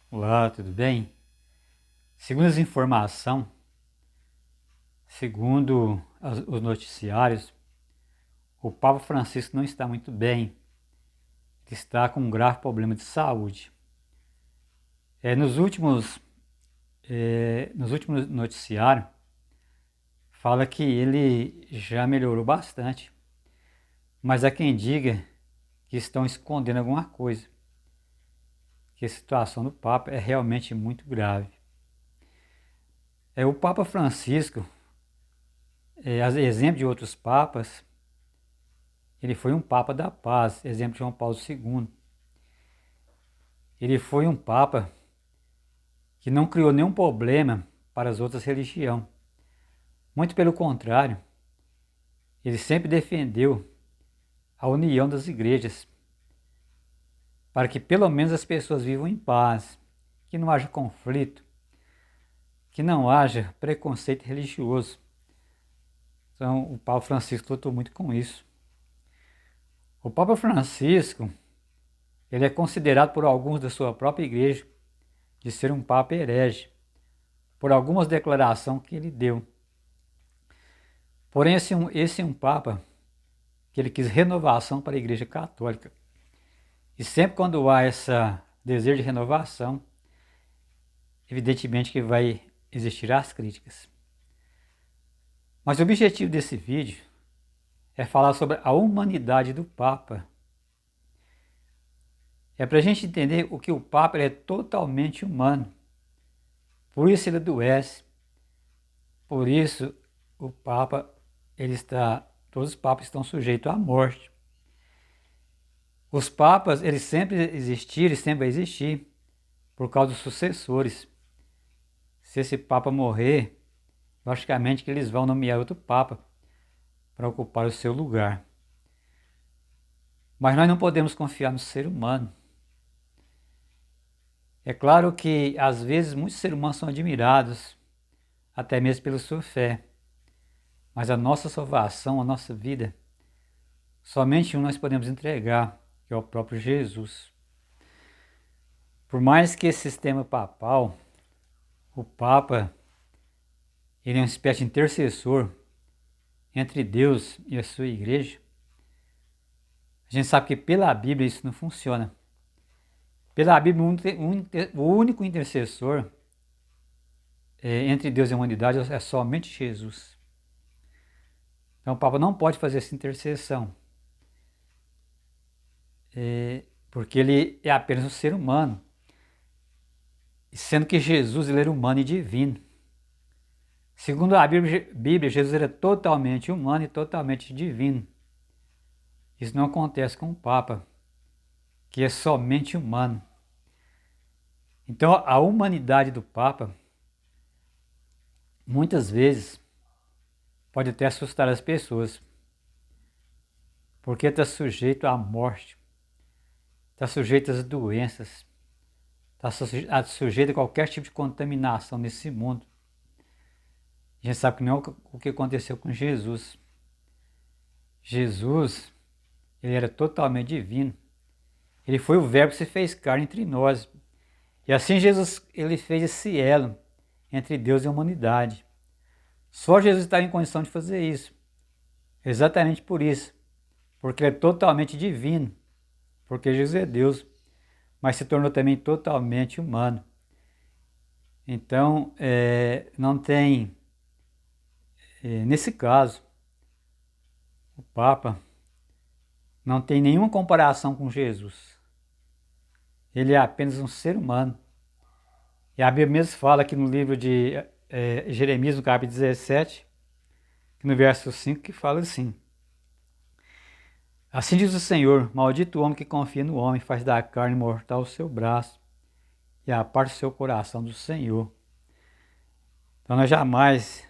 Olá, tudo bem? Segundo as informações, segundo os noticiários, o Papa Francisco não está muito bem. Ele está com um grave problema de saúde. Nos últimos noticiários, fala que ele já melhorou bastante, mas há quem diga que estão escondendo alguma coisa, que a situação do Papa é realmente muito grave. O Papa Francisco, a exemplo de outros papas, ele foi um Papa da paz, exemplo de João Paulo II. Ele foi um Papa que não criou nenhum problema para as outras religiões. Muito pelo contrário, ele sempre defendeu a união das igrejas, para que pelo menos as pessoas vivam em paz, que não haja conflito, que não haja preconceito religioso. Então, o Papa Francisco lutou muito com isso. O Papa Francisco, ele é considerado por alguns da sua própria igreja de ser um Papa herege, por algumas declarações que ele deu. Porém, esse é um Papa que ele quis renovação para a Igreja Católica. E sempre quando há esse desejo de renovação, evidentemente que vai existir as críticas. Mas o objetivo desse vídeo é falar sobre a humanidade do Papa. É para a gente entender o que o Papa é totalmente humano. Por isso ele adoece. Por isso o Papa, todos os papas estão sujeitos à morte. Os papas, eles sempre existiram e sempre vai existir por causa dos sucessores. Se esse papa morrer, logicamente que eles vão nomear outro papa para ocupar o seu lugar. Mas nós não podemos confiar no ser humano. É claro que às vezes muitos seres humanos são admirados, até mesmo pela sua fé. Mas a nossa salvação, a nossa vida, somente um nós podemos entregar, que é o próprio Jesus. Por mais que esse sistema papal, o Papa, ele é uma espécie de intercessor entre Deus e a sua igreja. A gente sabe que pela Bíblia isso não funciona. Pela Bíblia, o único intercessor entre Deus e a humanidade é somente Jesus. Então o Papa não pode fazer essa intercessão, porque ele é apenas um ser humano, sendo que Jesus ele era humano e divino. Segundo a Bíblia, Jesus era totalmente humano e totalmente divino. Isso não acontece com o Papa, que é somente humano. Então a humanidade do Papa, muitas vezes, pode até assustar as pessoas, porque está sujeito à morte, está sujeito às doenças, está sujeito a qualquer tipo de contaminação nesse mundo. A gente sabe que não é o que aconteceu com Jesus. Jesus, ele era totalmente divino. Ele foi o verbo que se fez carne entre nós. E assim Jesus, ele fez esse elo entre Deus e a humanidade. Só Jesus estava em condição de fazer isso. Exatamente por isso. Porque ele é totalmente divino. Porque Jesus é Deus. Mas se tornou também totalmente humano. Então, não tem, nesse caso, o Papa não tem nenhuma comparação com Jesus. Ele é apenas um ser humano. E a Bíblia mesmo fala aqui no livro de Jeremias, no capítulo 17, no verso 5, que fala assim: Assim diz o Senhor, maldito o homem que confia no homem, faz da carne mortal o seu braço e aparta o seu coração do Senhor. Então nós jamais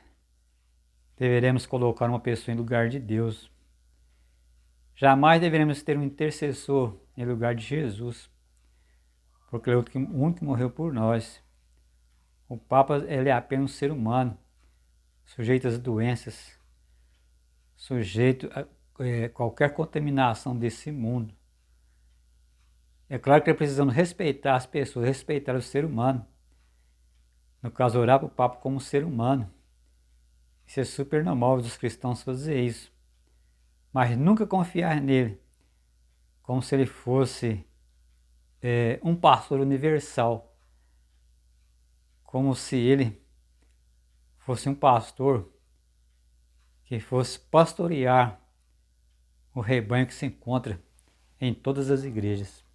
deveremos colocar uma pessoa em lugar de Deus. Jamais deveremos ter um intercessor em lugar de Jesus, porque ele é o único que morreu por nós. O Papa ele é apenas um ser humano, sujeito às doenças, sujeito a qualquer contaminação desse mundo. É claro que precisamos respeitar as pessoas, respeitar o ser humano. No caso, orar para o Papa como ser humano. Isso é super normal dos cristãos fazer isso. Mas nunca confiar nele como se ele fosse um pastor universal. Como se ele fosse um pastor que fosse pastorear o rebanho que se encontra em todas as igrejas.